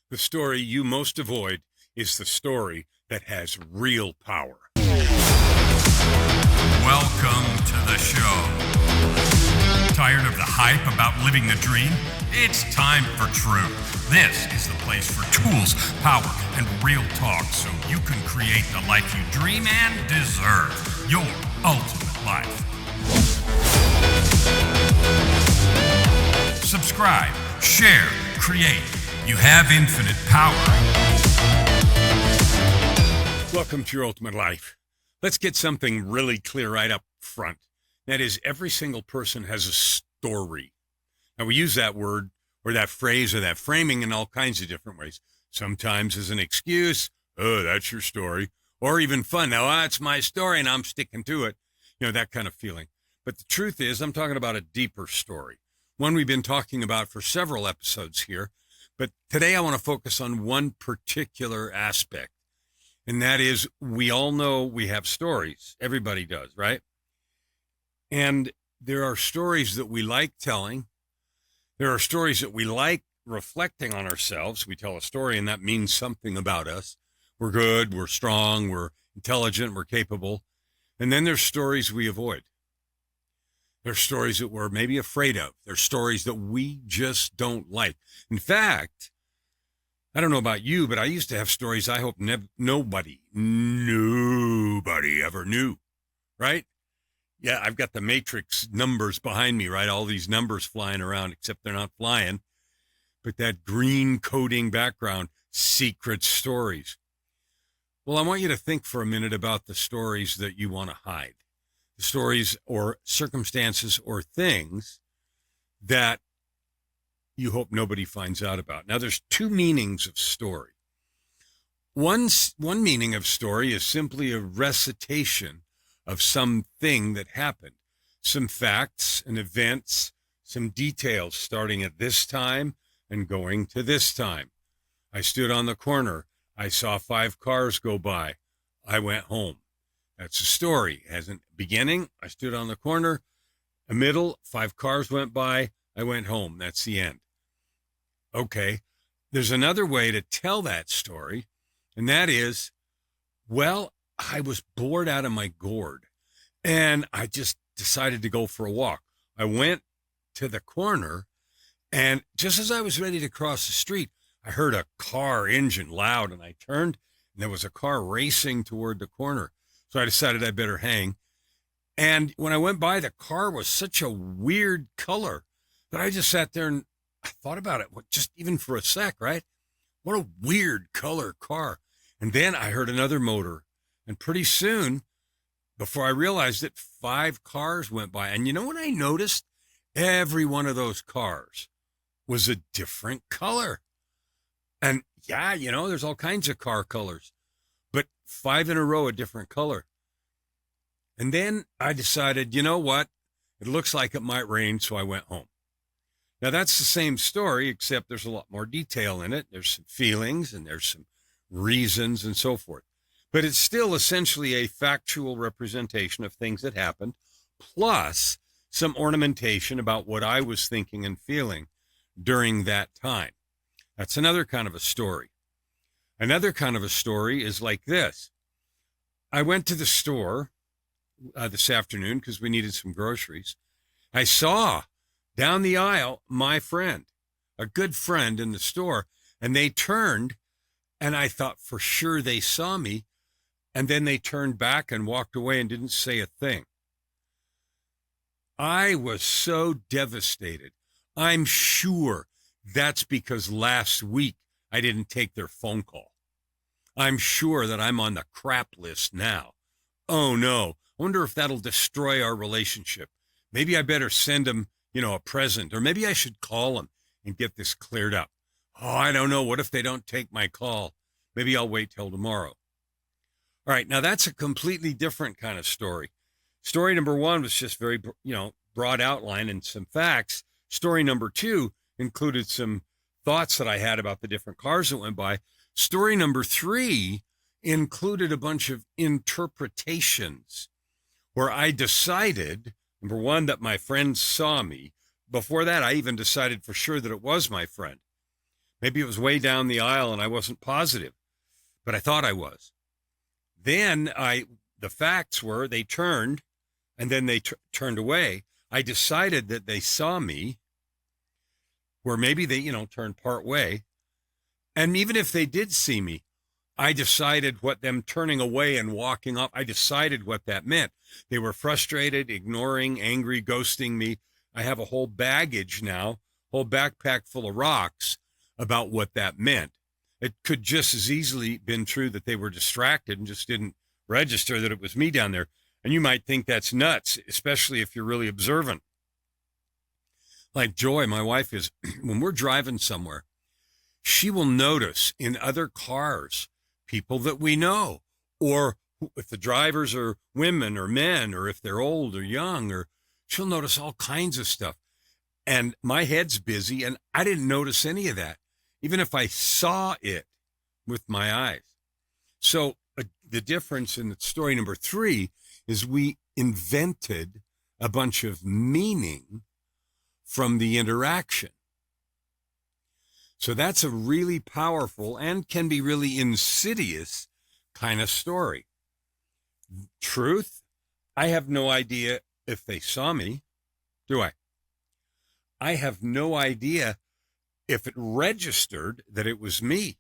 The story you most avoid is the story that has real power. Welcome to the show. Tired of the hype about living the dream? It's time for truth. This is the place for tools, power, and real talk so you can create the life you dream and deserve. Your ultimate life. Subscribe, share, create. You have infinite power. Welcome to your ultimate life. Let's get something really clear right up front. That is, every single person has a story. Now, we use that word or that phrase or that framing in all kinds of different ways. Sometimes as an excuse, oh, that's your story. Or even fun. Now, that's my story and I'm sticking to it. You know, that kind of feeling. But the truth is, I'm talking about a deeper story. One we've been talking about for several episodes here. But today I want to focus on one particular aspect. And that is, we all know we have stories. Everybody does, right? And there are stories that we like telling. There are stories that we like reflecting on ourselves. We tell a story and that means something about us. We're good, we're strong, we're intelligent, we're capable. And then there's stories we avoid. There's stories that we're maybe afraid of. There's stories that we just don't like. In fact, I don't know about you, but I used to have stories I hope nobody ever knew, right? Yeah, I've got the Matrix numbers behind me, right? All these numbers flying around, except they're not flying. But that green coding background, secret stories. Well, I want you to think for a minute about the stories that you want to hide. The stories or circumstances or things that you hope nobody finds out about. Now, there's two meanings of story. One meaning of story is simply a recitation of something that happened, some facts and events, some details starting at this time and going to this time. I stood on the corner. I saw 5 cars go by. I went home. That's a story. It has a beginning. I stood on the corner. A middle, 5 cars went by. I went home. That's the end. Okay. There's another way to tell that story, and that is, well, I was bored out of my gourd, and I just decided to go for a walk. I went to the corner, and just as I was ready to cross the street, I heard a car engine loud, and I turned, and there was a car racing toward the corner. So I decided I better hang. And when I went by, the car was such a weird color that I just sat there and I thought about it, just even for a sec, right? What a weird color car. And then I heard another motor. And pretty soon, before I realized it, 5 cars went by. And you know what I noticed? Every one of those cars was a different color. And yeah, you know, there's all kinds of car colors. But 5 in a row, a different color. And then I decided, you know what? It looks like it might rain, so I went home. Now, that's the same story, except there's a lot more detail in it. There's some feelings and there's some reasons and so forth. But it's still essentially a factual representation of things that happened, plus some ornamentation about what I was thinking and feeling during that time. That's another kind of a story. Another kind of a story is like this. I went to the store this afternoon because we needed some groceries. I saw down the aisle my friend, a good friend in the store, and they turned, and I thought for sure they saw me, and then they turned back and walked away and didn't say a thing. I was so devastated. I'm sure that's because last week I didn't take their phone call. I'm sure that I'm on the crap list now. Oh no, I wonder if that'll destroy our relationship. Maybe I better send them, a present, or maybe I should call them and get this cleared up. Oh, I don't know. What if they don't take my call? Maybe I'll wait till tomorrow. All right, now that's a completely different kind of story. Story number 1 was just very, broad outline and some facts. Story number 2 included some thoughts that I had about the different cars that went by. Story number 3 included a bunch of interpretations where I decided, number 1, that my friend saw me. Before that, I even decided for sure that it was my friend. Maybe it was way down the aisle and I wasn't positive, but I thought I was. Then the facts were they turned and then they turned away. I decided that they saw me, where maybe they, turned part way. And even if they did see me, I decided what them turning away and walking off, I decided what that meant. They were frustrated, ignoring, angry, ghosting me. I have a whole baggage now, whole backpack full of rocks about what that meant. It could just as easily been true that they were distracted and just didn't register that it was me down there. And you might think that's nuts, especially if you're really observant. Like Joy, my wife, is when we're driving somewhere, she will notice in other cars people that we know, or if the drivers are women or men, or if they're old or young, or she'll notice all kinds of stuff. And my head's busy, and I didn't notice any of that, even if I saw it with my eyes. So the difference in story number 3 is we invented a bunch of meaning from the interaction. So that's a really powerful and can be really insidious kind of story. Truth, I have no idea if they saw me, do I? I have no idea if it registered that it was me.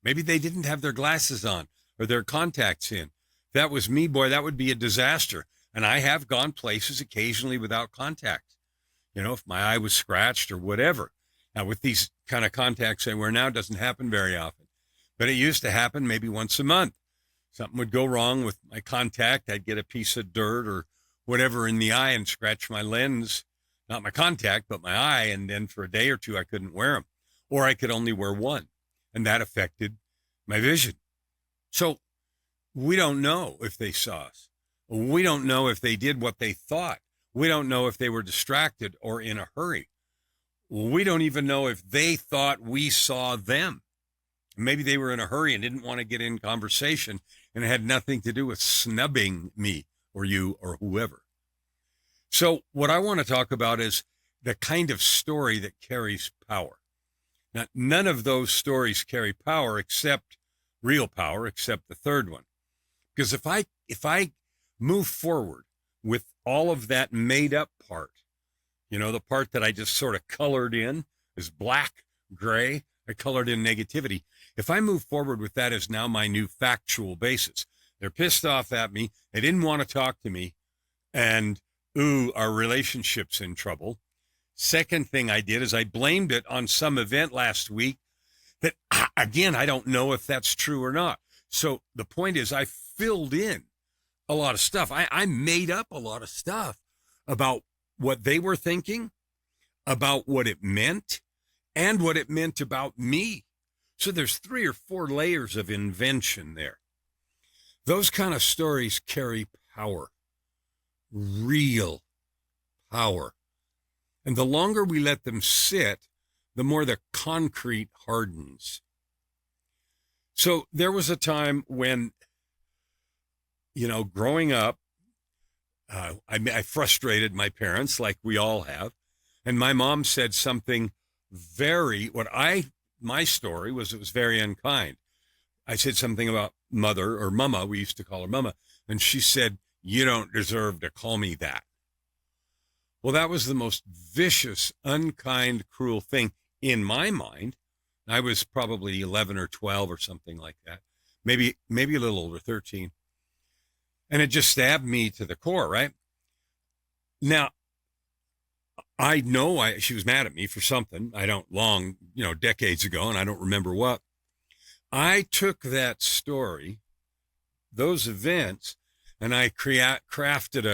Maybe they didn't have their glasses on or their contacts in. If that was me, boy, that would be a disaster. And I have gone places occasionally without contacts. If my eye was scratched or whatever. Now, with these kind of contacts I wear now, it doesn't happen very often. But it used to happen maybe once a month. Something would go wrong with my contact. I'd get a piece of dirt or whatever in the eye and scratch my lens. Not my contact, but my eye. And then for a day or two, I couldn't wear them. Or I could only wear one. And that affected my vision. So we don't know if they saw us. We don't know if they did what they thought. We don't know if they were distracted or in a hurry. We don't even know if they thought we saw them. Maybe they were in a hurry and didn't want to get in conversation, and it had nothing to do with snubbing me or you or whoever. So what I want to talk about is the kind of story that carries power. Now, none of those stories carry power except real power, except the third one. Because if I move forward with all of that made up part, the part that I just sort of colored in is black, gray, I colored in negativity. If I move forward with that as now my new factual basis, they're pissed off at me, they didn't want to talk to me, and our relationship's in trouble. Second thing I did is I blamed it on some event last week that, again, I don't know if that's true or not. So the point is I filled in a lot of stuff. I made up a lot of stuff about what they were thinking, about what it meant, and what it meant about me. So there's 3 or 4 layers of invention there. Those kind of stories carry power, real power. And the longer we let them sit, the more the concrete hardens. So there was a time when, growing up, I frustrated my parents like we all have. And my mom said something my story was, it was very unkind. I said something about mother or mama. We used to call her mama. And she said, "You don't deserve to call me that." Well, that was the most vicious, unkind, cruel thing in my mind. I was probably 11 or 12 or something like that. Maybe a little older, 13. And it just stabbed me to the core, right? Now, I know she was mad at me for something. Decades ago, and I don't remember what. I took that story, those events, and I crafted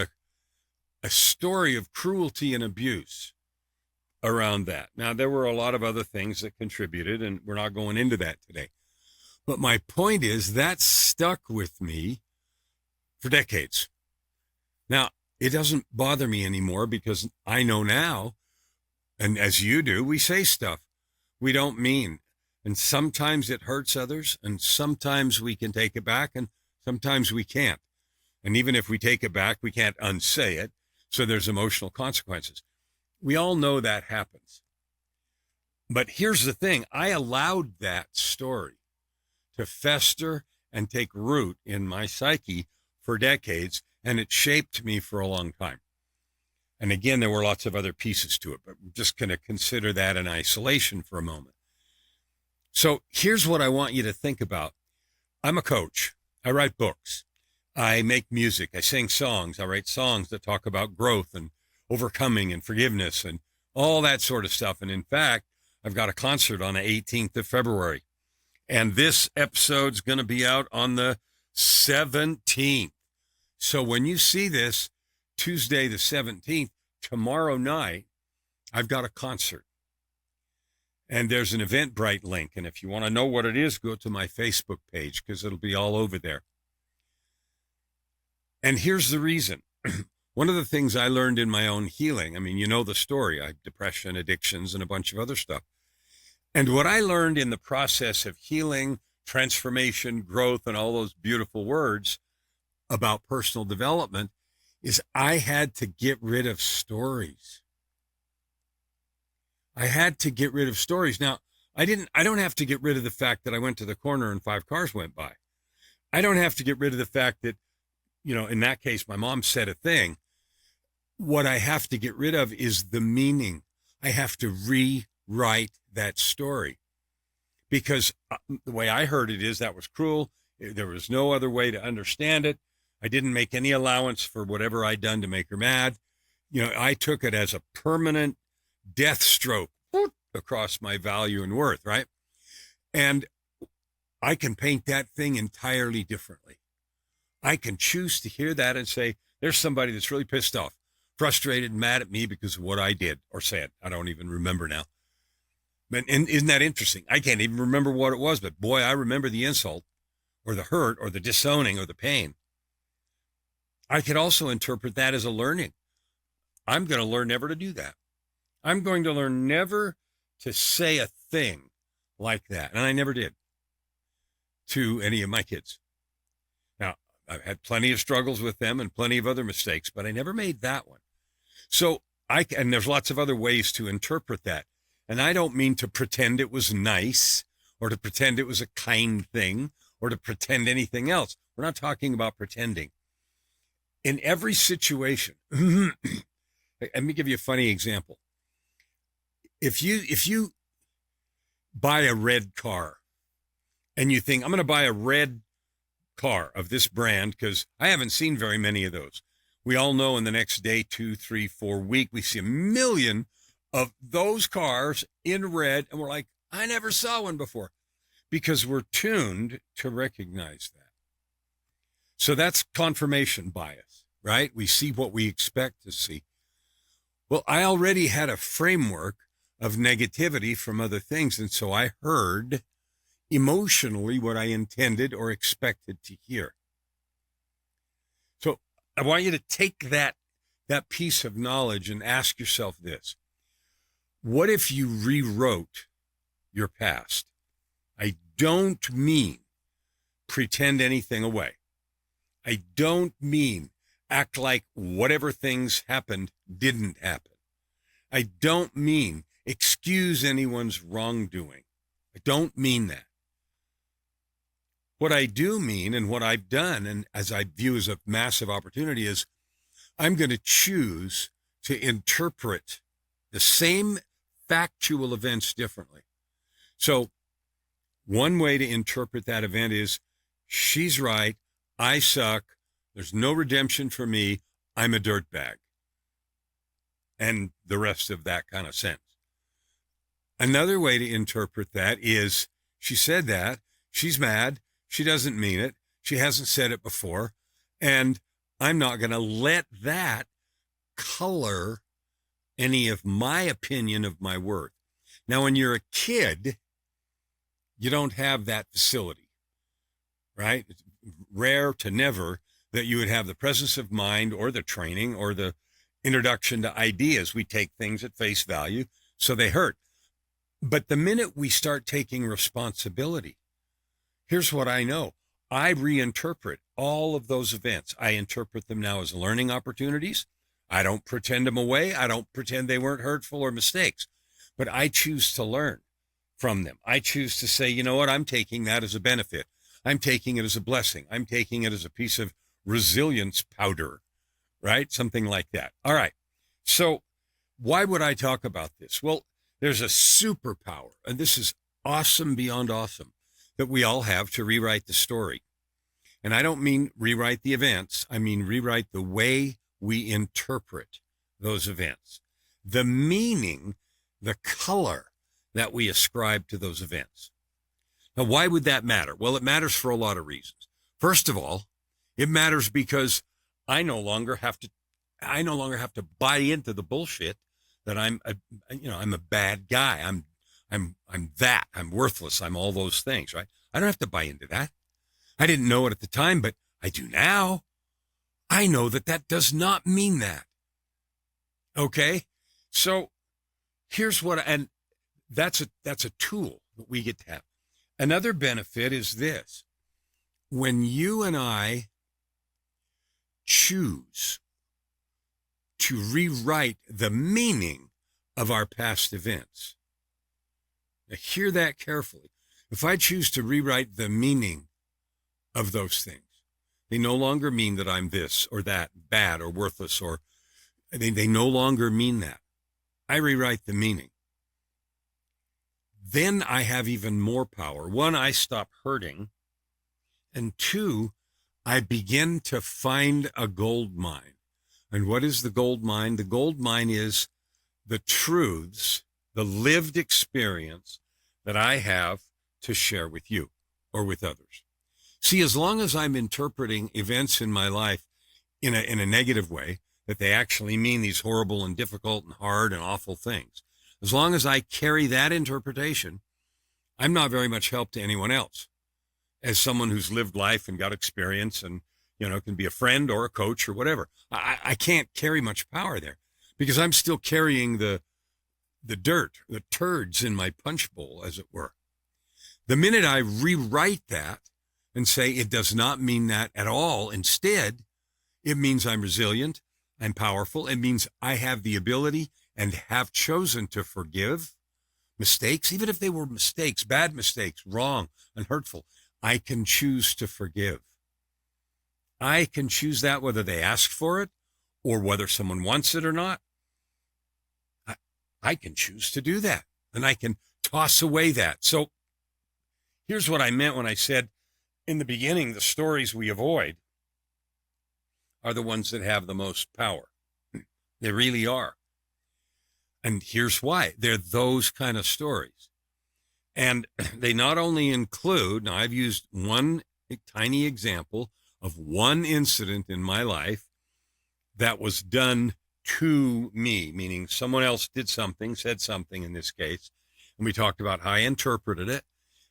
a story of cruelty and abuse around that. Now, there were a lot of other things that contributed, and we're not going into that today. But my point is that stuck with me for decades. Now, it doesn't bother me anymore because I know now, and as you do, we say stuff we don't mean. And sometimes it hurts others, and sometimes we can take it back, and sometimes we can't. And even if we take it back, we can't unsay it. So there's emotional consequences. We all know that happens. But here's the thing. I allowed that story to fester and take root in my psyche for decades, and it shaped me for a long time. And again, there were lots of other pieces to it, but we're just going to consider that in isolation for a moment. So here's what I want you to think about. I'm a coach. I write books. I make music. I sing songs. I write songs that talk about growth and overcoming and forgiveness and all that sort of stuff. And in fact, I've got a concert on the 18th of February. And this episode's going to be out on the 17th. So when you see this, Tuesday the 17th, tomorrow night, I've got a concert. And there's an Eventbrite link. And if you want to know what it is, go to my Facebook page because it'll be all over there. And here's the reason. One of the things I learned in my own healing, I mean, you know the story. I have depression, addictions, and a bunch of other stuff. And what I learned in the process of healing, transformation, growth, and all those beautiful words about personal development is I had to get rid of stories. I had to get rid of stories. Now, I don't have to get rid of the fact that I went to the corner and 5 cars went by. I don't have to get rid of the fact that, in that case, my mom said a thing. What I have to get rid of is the meaning. I have to rewrite that story because the way I heard it is that was cruel. There was no other way to understand it. I didn't make any allowance for whatever I'd done to make her mad. I took it as a permanent death stroke across my value and worth, right? And I can paint that thing entirely differently. I can choose to hear that and say, there's somebody that's really pissed off, frustrated, and mad at me because of what I did or said. I don't even remember now. And isn't that interesting? I can't even remember what it was, but boy, I remember the insult or the hurt or the disowning or the pain. I could also interpret that as a learning. I'm going to learn never to do that. I'm going to learn never to say a thing like that. And I never did to any of my kids. Now, I've had plenty of struggles with them and plenty of other mistakes, but I never made that one. So and there's lots of other ways to interpret that. And I don't mean to pretend it was nice or to pretend it was a kind thing or to pretend anything else. We're not talking about pretending. In every situation, let me give you a funny example. If you buy a red car and you think, I'm going to buy a red car of this brand because I haven't seen very many of those. We all know in the next day, 2, 3, 4 week, we see 1 million of those cars in red. And we're like, I never saw one before because we're tuned to recognize that. So that's confirmation bias, right? We see what we expect to see. Well, I already had a framework of negativity from other things. And so I heard emotionally what I intended or expected to hear. So I want you to take that piece of knowledge and ask yourself this. What if you rewrote your past? I don't mean pretend anything away. I don't mean act like whatever things happened didn't happen. I don't mean excuse anyone's wrongdoing. I don't mean that. What I do mean and what I've done, and as I view as a massive opportunity, is I'm going to choose to interpret the same factual events differently. So one way to interpret that event is, she's right, I suck, there's no redemption for me, I'm a dirtbag. And the rest of that kind of sense. Another way to interpret that is, she said that, she's mad, she doesn't mean it, she hasn't said it before, and I'm not going to let that color any of my opinion of my worth. Now, when you're a kid, you don't have that facility, right? It's rare to never that you would have the presence of mind or the training or the introduction to ideas. We take things at face value, so they hurt. But the minute we start taking responsibility, here's what I know. I reinterpret all of those events. I interpret them now as learning opportunities. I don't pretend them away. I don't pretend they weren't hurtful or mistakes. but I choose to learn from them. I choose to say, you know what, I'm taking that as a benefit. I'm taking it as a blessing. I'm taking it as a piece of resilience powder, right? Something like that. All right. So why would I talk about this? Well, there's a superpower, and this is awesome beyond awesome, that we all have to rewrite the story. And I don't mean rewrite the events. I mean rewrite the way we interpret those events, the meaning, the color that we ascribe to those events. Now, why would that matter? Well, it matters for a lot of reasons. First of all, it matters because I no longer have to buy into the bullshit that I'm a bad guy. I'm worthless. I'm all those things, right? I don't have to buy into that. I didn't know it at the time, but I do now. I know that does not mean that. Okay? So here's and that's a tool that we get to have. Another benefit is this. When you and I choose to rewrite the meaning of our past events, now hear that carefully. If I choose to rewrite the meaning of those things, they no longer mean that I'm this or that, bad or worthless, or they no longer mean that. I rewrite the meaning. Then I have even more power. One, I stop hurting. And two, I begin to find a gold mine. And what is the gold mine? The gold mine is the truths, the lived experience that I have to share with you or with others. See, as long as I'm interpreting events in my life in a negative way, that they actually mean these horrible and difficult and hard and awful things, as long as I carry that interpretation, I'm not very much help to anyone else. As someone who's lived life and got experience and, can be a friend or a coach or whatever, I can't carry much power there because I'm still carrying the dirt, the turds in my punch bowl, as it were. The minute I rewrite that and say it does not mean that at all, instead, it means I'm resilient, I'm powerful. It means I have the ability and have chosen to forgive mistakes, even if they were mistakes, bad mistakes, wrong and hurtful. I can choose to forgive. I can choose that whether they ask for it or whether someone wants it or not. I can choose to do that, and I can toss away that. So here's what I meant when I said in the beginning, the stories we avoid are the ones that have the most power. They really are. And here's why. They're those kind of stories. And they not only include, now I've used one tiny example of one incident in my life that was done to me, meaning someone else did something, said something in this case. And we talked about how I interpreted it,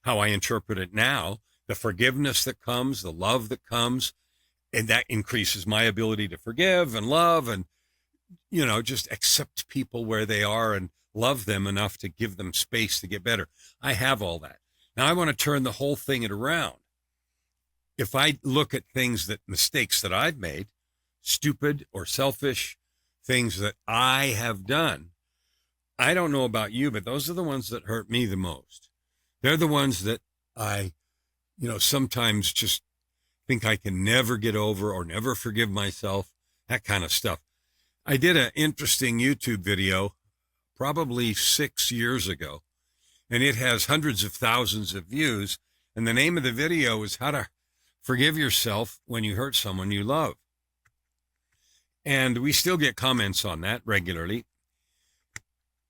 how I interpret it now, the forgiveness that comes, the love that comes, and that increases my ability to forgive and love and, just accept people where they are and love them enough to give them space to get better. I have all that. Now I want to turn the whole thing around. If I look at mistakes that I've made, stupid or selfish things that I have done, I don't know about you, but those are the ones that hurt me the most. They're the ones that I, sometimes just think I can never get over or never forgive myself, that kind of stuff. I did an interesting YouTube video probably 6 years ago, and it has hundreds of thousands of views. And the name of the video is How to Forgive Yourself When You Hurt Someone You Love. And we still get comments on that regularly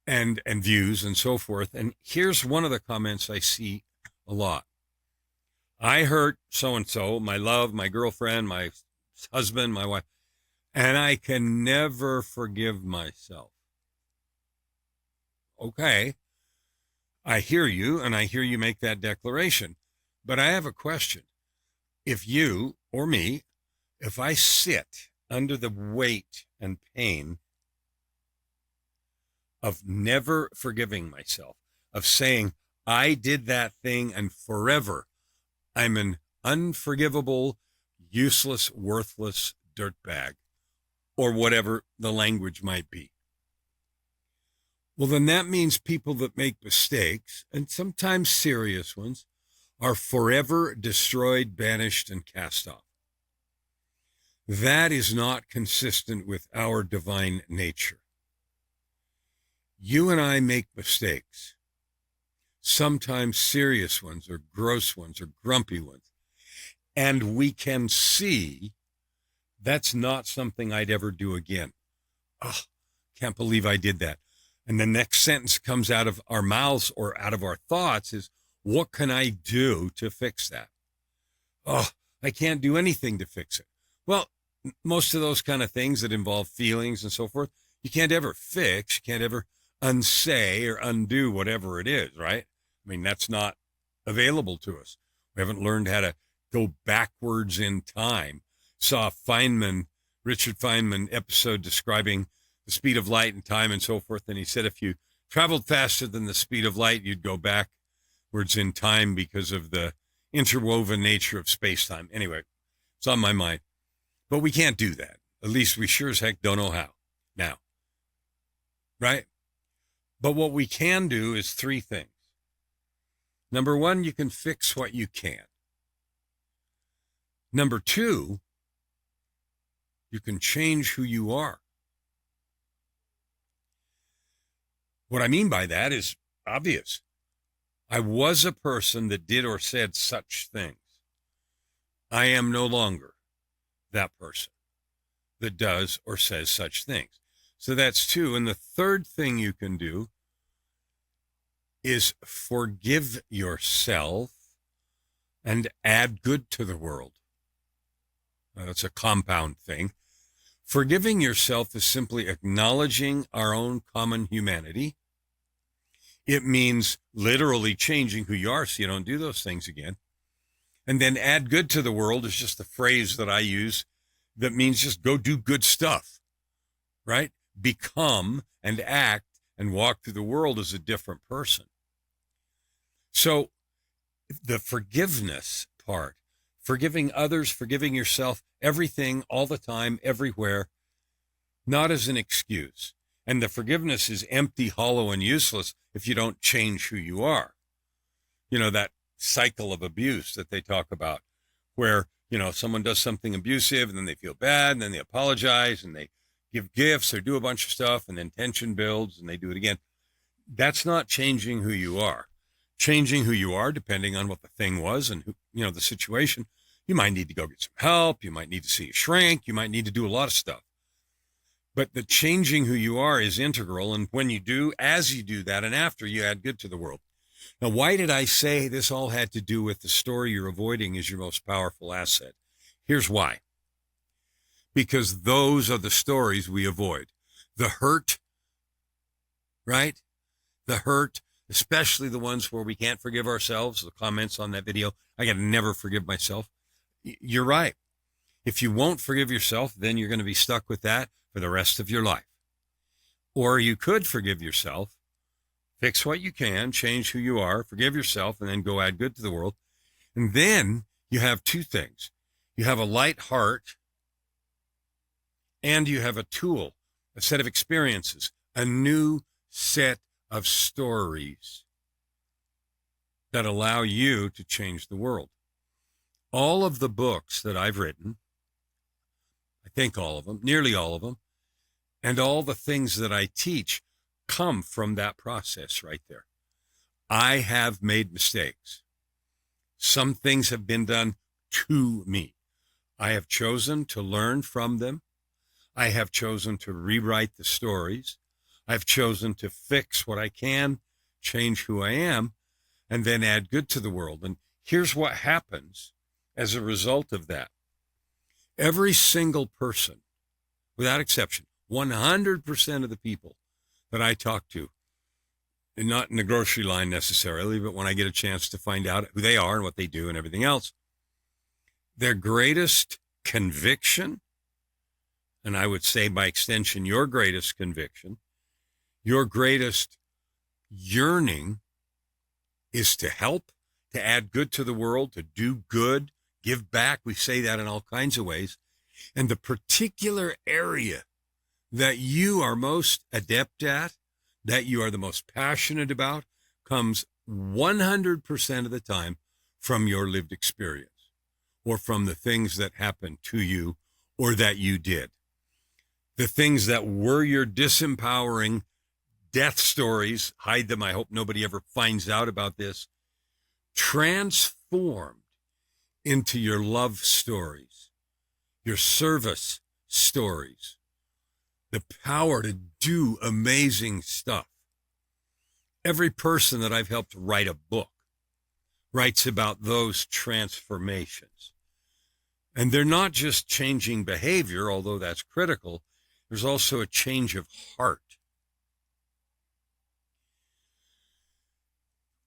and views and so forth. And here's one of the comments I see a lot. I hurt so-and-so, my love, my girlfriend, my husband, my wife, and I can never forgive myself. Okay, I hear you, and I hear you make that declaration. But I have a question. If you or me, if I sit under the weight and pain of never forgiving myself, of saying, I did that thing and forever I'm an unforgivable, useless, worthless dirtbag, or whatever the language might be. Well, then that means people that make mistakes, and sometimes serious ones, are forever destroyed, banished, and cast off. That is not consistent with our divine nature. You and I make mistakes, sometimes serious ones or gross ones or grumpy ones, and we can see that's not something I'd ever do again. Oh, can't believe I did that. And the next sentence comes out of our mouths or out of our thoughts is, what can I do to fix that? Oh, I can't do anything to fix it. Well, most of those kind of things that involve feelings and so forth, you can't ever fix, you can't ever unsay or undo whatever it is, right? I mean, that's not available to us. We haven't learned how to go backwards in time. Saw Richard Feynman episode describing the speed of light and time and so forth. And he said, if you traveled faster than the speed of light, you'd go backwards in time because of the interwoven nature of space-time. Anyway, it's on my mind. But we can't do that. At least we sure as heck don't know how now. Right? But what we can do is three things. Number one, you can fix what you can. Number two, you can change who you are. What I mean by that is obvious. I was a person that did or said such things. I am no longer that person that does or says such things. So that's two. And the third thing you can do is forgive yourself and add good to the world. Now, that's a compound thing. Forgiving yourself is simply acknowledging our own common humanity. It means literally changing who you are so you don't do those things again. And then add good to the world is just a phrase that I use that means just go do good stuff, right? Become and act and walk through the world as a different person. So the forgiveness part, forgiving others, forgiving yourself, everything, all the time, everywhere, not as an excuse. And the forgiveness is empty, hollow, and useless if you don't change who you are. You know, that cycle of abuse that they talk about where, you know, someone does something abusive and then they feel bad and then they apologize and they give gifts or do a bunch of stuff and then tension builds and they do it again. That's not changing who you are. Changing who you are, depending on what the thing was and who, you know, the situation, you might need to go get some help. You might need to see a shrink. You might need to do a lot of stuff. But the changing who you are is integral. And when you do, as you do that, and after, you add good to the world. Now, why did I say this all had to do with the story you're avoiding is your most powerful asset? Here's why. Because those are the stories we avoid. The hurt, right? The hurt, especially the ones where we can't forgive ourselves. The comments on that video, I can never forgive myself. You're right. If you won't forgive yourself, then you're going to be stuck with that for the rest of your life. Or you could forgive yourself, fix what you can, change who you are, forgive yourself, and then go add good to the world. And then you have two things. You have a light heart, and you have a tool, a set of experiences, a new set of stories that allow you to change the world. All of the books that I've written, I think all of them, nearly all of them, and all the things that I teach come from that process right there. I have made mistakes. Some things have been done to me. I have chosen to learn from them. I have chosen to rewrite the stories. I've chosen to fix what I can, change who I am, and then add good to the world. And here's what happens as a result of that. Every single person, without exception, 100% of the people that I talk to, and not in the grocery line necessarily, but when I get a chance to find out who they are and what they do and everything else, their greatest conviction, and I would say by extension, your greatest conviction, your greatest yearning is to help, to add good to the world, to do good, give back. We say that in all kinds of ways. And the particular area that you are most adept at, that you are the most passionate about comes 100% of the time from your lived experience or from the things that happened to you or that you did. The things that were your disempowering death stories, hide them. I hope nobody ever finds out about this. Transformed into your love stories, your service stories, the power to do amazing stuff. Every person that I've helped write a book writes about those transformations. And they're not just changing behavior, although that's critical. There's also a change of heart.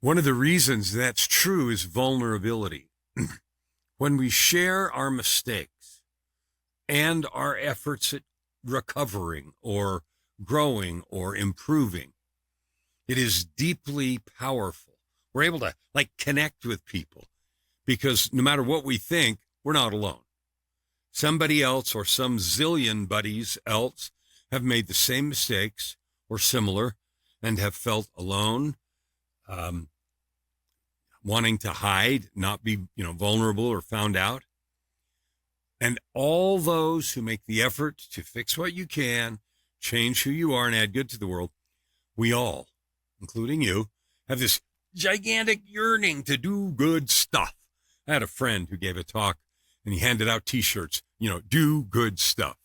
One of the reasons that's true is vulnerability. When we share our mistakes and our efforts at recovering or growing or improving, it is deeply powerful. We're able to connect with people because no matter what we think, we're not alone. Somebody else or some zillion buddies else have made the same mistakes or similar and have felt alone, wanting to hide, not be, vulnerable or found out. And all those who make the effort to fix what you can, change who you are, and add good to the world, we all, including you, have this gigantic yearning to do good stuff. I had a friend who gave a talk and he handed out T-shirts, do good stuff.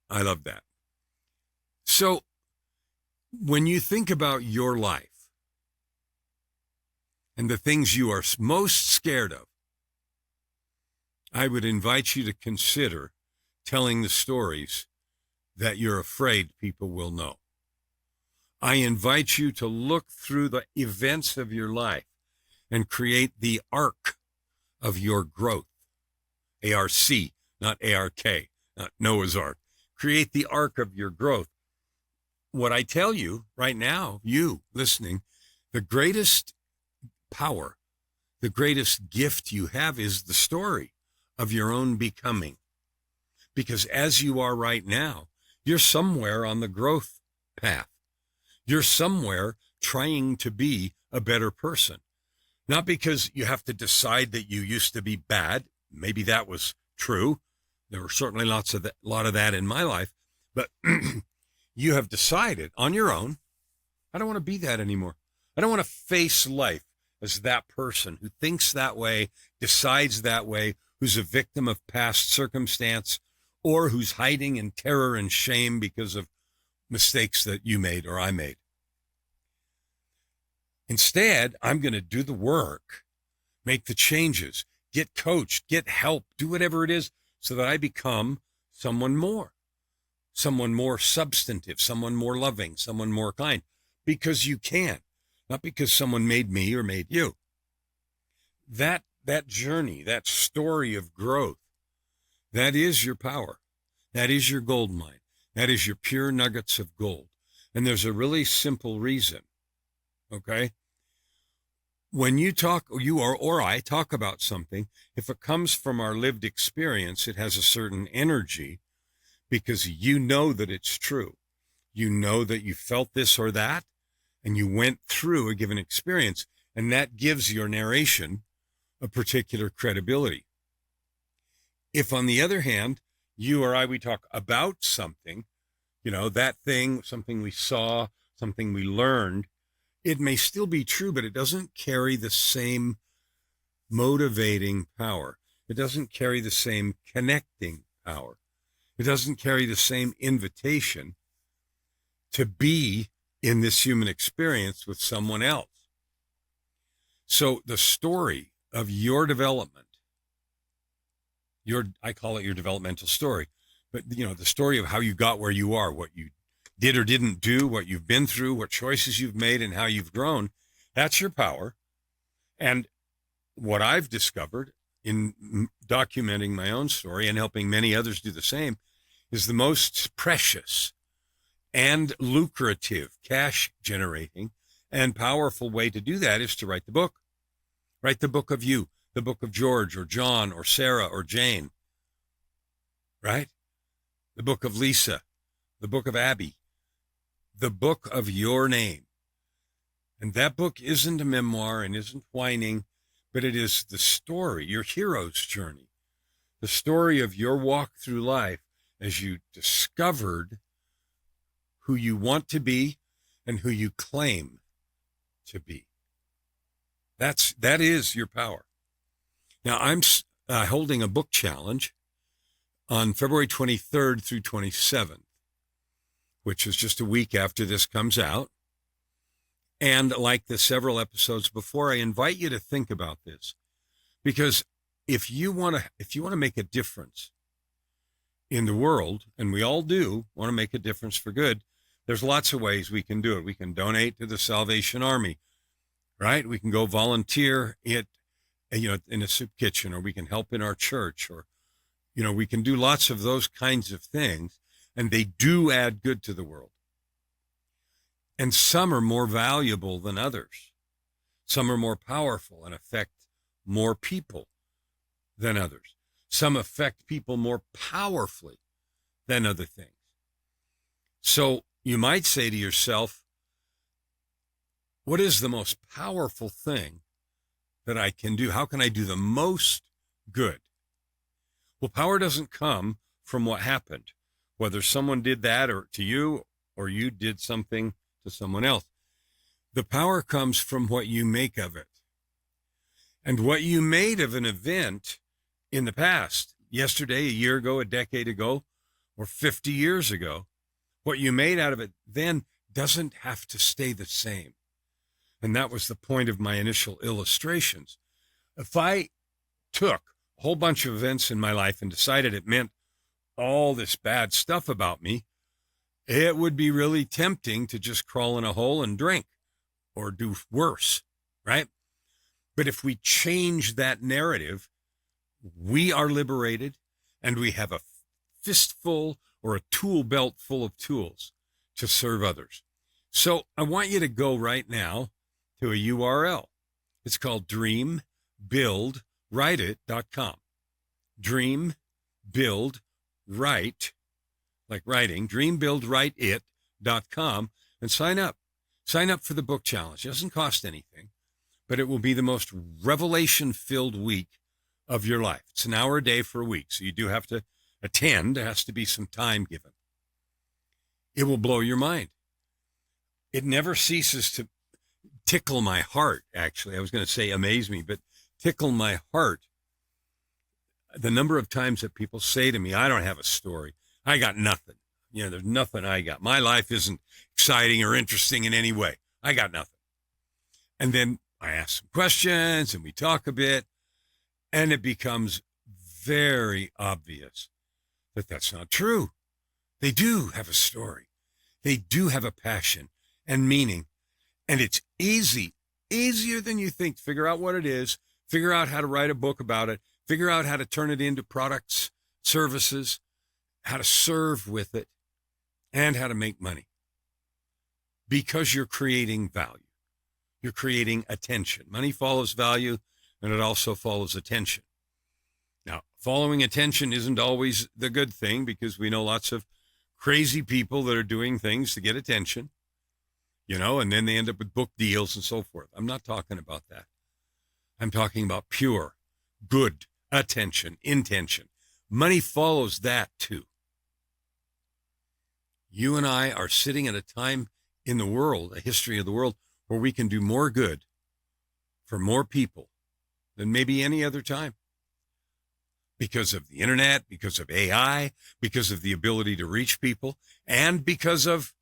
I love that. So when you think about your life and the things you are most scared of, I would invite you to consider telling the stories that you're afraid people will know. I invite you to look through the events of your life and create the arc of your growth. A-R-C, not A-R-K, not Noah's Ark. Create the arc of your growth. What I tell you right now, you listening, the greatest power, the greatest gift you have is the story of your own becoming. Because as you are right now, you're somewhere on the growth path. You're somewhere trying to be a better person. Not because you have to decide that you used to be bad. Maybe that was true. There were certainly a lot of that in my life. But you have decided on your own, I don't want to be that anymore. I don't want to face life as that person who thinks that way, decides that way, who's a victim of past circumstance, or who's hiding in terror and shame because of mistakes that you made or I made. Instead, I'm going to do the work, make the changes, get coached, get help, do whatever it is so that I become someone more substantive, someone more loving, someone more kind, because you can, not because someone made me or made you. That journey, that story of growth, that is your power. That is your gold mine. That is your pure nuggets of gold. And there's a really simple reason, okay? When you talk, or I talk about something, if it comes from our lived experience, it has a certain energy because you know that it's true. You know that you felt this or that, and you went through a given experience, and that gives your narration a particular credibility. If, on the other hand, you or I, we talk about something, that thing, something we saw, something we learned, it may still be true, but it doesn't carry the same motivating power. It doesn't carry the same connecting power. It doesn't carry the same invitation to be in this human experience with someone else. So the story of your development, I call it your developmental story, but the story of how you got where you are, what you did or didn't do, what you've been through, what choices you've made, and how you've grown, that's your power. And what I've discovered in documenting my own story and helping many others do the same is the most precious and lucrative, cash generating and powerful way to do that is to write the book. Write the book of you, the book of George or John or Sarah or Jane, right? The book of Lisa, the book of Abby. the book of your name. And that book isn't a memoir and isn't whining, but it is the story, your hero's journey, the story of your walk through life as you discovered who you want to be and who you claim to be. That is your power. Now, I'm holding a book challenge on February 23rd through 27th, which is just a week after this comes out. And like the several episodes before, I invite you to think about this, because if you want to make a difference in the world, and we all do want to make a difference for good, there's lots of ways we can do it. We can donate to the Salvation Army, right? We can go volunteer in a soup kitchen, or we can help in our church, or, we can do lots of those kinds of things, and they do add good to the world. And some are more valuable than others. Some are more powerful and affect more people than others. Some affect people more powerfully than other things. So you might say to yourself, what is the most powerful thing that I can do? How can I do the most good? Well, power doesn't come from what happened, whether someone did that or to you, or you did something to someone else. The power comes from what you make of it. And what you made of an event in the past, yesterday, a year ago, a decade ago, or 50 years ago, what you made out of it then doesn't have to stay the same. And that was the point of my initial illustrations. If I took a whole bunch of events in my life and decided it meant all this bad stuff about me, it would be really tempting to just crawl in a hole and drink or do worse, right? But if we change that narrative, we are liberated, and we have a fistful or a tool belt full of tools to serve others. So I want you to go right now to a URL. It's called dreambuildwriteit.com. Dreambuildwrite, like writing, dreambuildwriteit.com, and sign up. Sign up for the book challenge. It doesn't cost anything, but it will be the most revelation-filled week of your life. It's an hour a day for a week, so you do have to attend. There has to be some time given. It will blow your mind. It never ceases to tickle my heart, actually. I was going to say amaze me, but tickle my heart. The number of times that people say to me, I don't have a story. I got nothing. There's nothing I got. My life isn't exciting or interesting in any way. I got nothing. And then I ask some questions and we talk a bit, and it becomes very obvious that that's not true. They do have a story. They do have a passion and meaning. And it's easier than you think to figure out what it is, figure out how to write a book about it, figure out how to turn it into products, services, how to serve with it, and how to make money. Because you're creating value. You're creating attention. Money follows value, and it also follows attention. Now, following attention isn't always the good thing, because we know lots of crazy people that are doing things to get attention, and then they end up with book deals and so forth. I'm not talking about that. I'm talking about pure, good attention, intention. Money follows that too. You and I are sitting at a time in the world, a history of the world, where we can do more good for more people than maybe any other time. Because of the internet, because of AI, because of the ability to reach people, and because of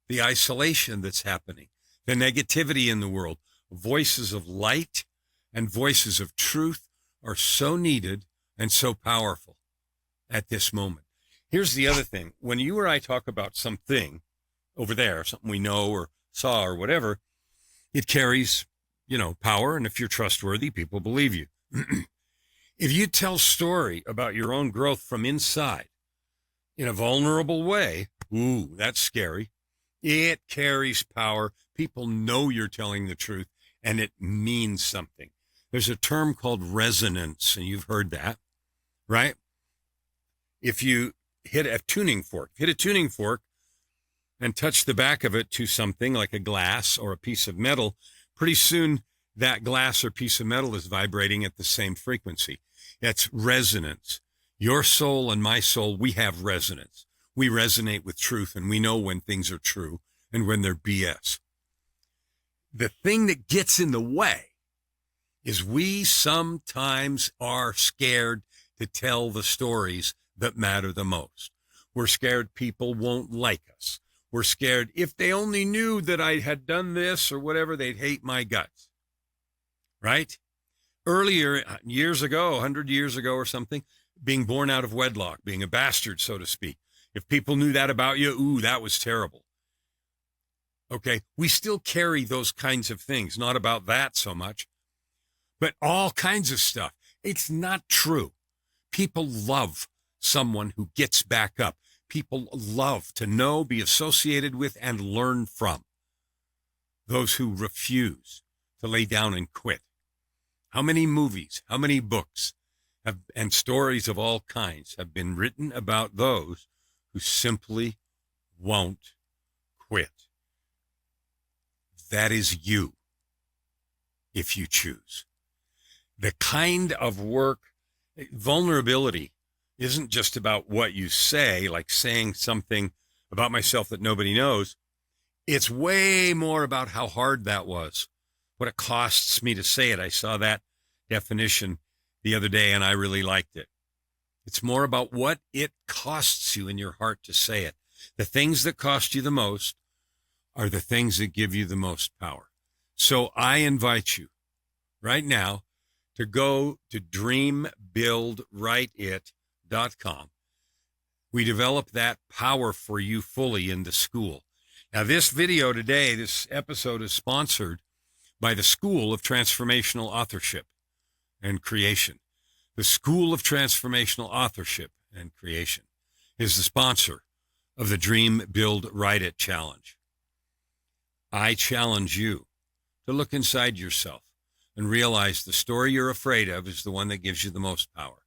the isolation that's happening, the negativity in the world. Voices of light and voices of truth are so needed and so powerful at this moment. Here's the other thing. When you or I talk about something over there, something we know or saw or whatever, it carries, power. And if you're trustworthy, people believe you. If you tell a story about your own growth from inside in a vulnerable way, that's scary. It carries power. People know you're telling the truth, and it means something. There's a term called resonance, and you've heard that, right? If you hit a tuning fork and touch the back of it to something like a glass or a piece of metal, pretty soon that glass or piece of metal is vibrating at the same frequency. That's resonance. Your soul and my soul, we have resonance. We resonate with truth, and we know when things are true and when they're BS. The thing that gets in the way is we sometimes are scared to tell the stories that matter the most. We're scared people won't like us. We're scared if they only knew that I had done this or whatever, they'd hate my guts. Right? Earlier, years ago, 100 years ago or something, being born out of wedlock, being a bastard, so to speak. If people knew that about you, ooh, that was terrible. Okay, we still carry those kinds of things, not about that so much, but all kinds of stuff. It's not true. People love someone who gets back up. People love to know, be associated with, and learn from those who refuse to lay down and quit. How many movies, how many books and stories of all kinds have been written about those who simply won't quit? That is you, if you choose. The kind of work, vulnerability isn't just about what you say, like saying something about myself that nobody knows. It's way more about how hard that was, what it costs me to say it. I saw that definition the other day, and I really liked it. It's more about what it costs you in your heart to say it. The things that cost you the most are the things that give you the most power. So I invite you right now to go to dreambuildwriteit.com. We develop that power for you fully in the school. Now, this video today, this episode is sponsored by the School of Transformational Authorship and Creation. The School of Transformational Authorship and Creation is the sponsor of the Dream Build Write It Challenge. I challenge you to look inside yourself and realize the story you're afraid of is the one that gives you the most power.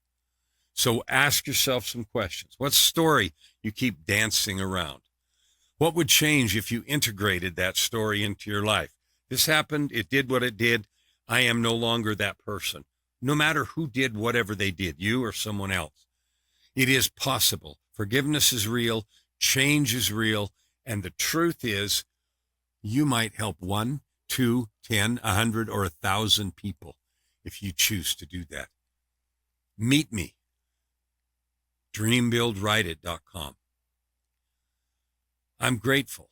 So ask yourself some questions. What story you keep dancing around? What would change if you integrated that story into your life? This happened, it did what it did. I am no longer that person. No matter who did whatever they did, you or someone else. It is possible. Forgiveness is real. Change is real. And the truth is, you might help 1, 2, 10, 100, or 1,000 people if you choose to do that. Meet me. DreamBuildWriteIt.com. I'm grateful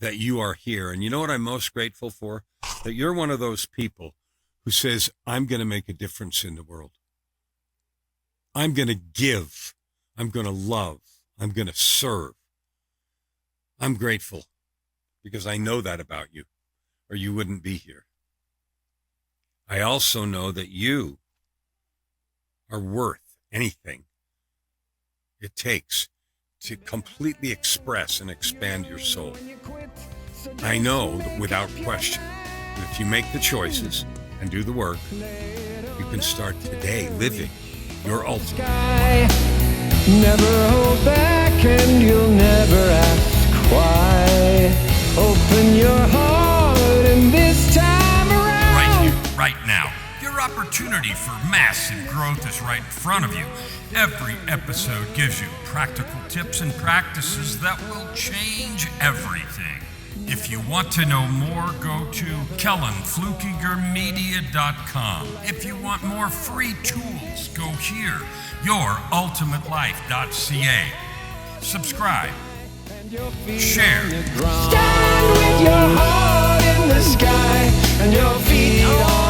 that you are here. And you know what I'm most grateful for? That you're one of those people who says, I'm going to make a difference in the world. I'm going to give. I'm going to love. I'm going to serve. I'm grateful because I know that about you, or you wouldn't be here. I also know that you are worth anything it takes to completely express and expand your soul. I know that without question that if you make the choices and do the work, you can start today living your ultimate. Never hold back and you'll never ask why. Open your heart and this time around. Right here, right now. Your opportunity for massive growth is right in front of you. Every episode gives you practical tips and practices that will change everything. If you want to know more, go to KellanFluckigerMedia.com. If you want more free tools, go here, YourUltimateLife.ca. Subscribe. Share. Stand with your heart in the sky and your feet on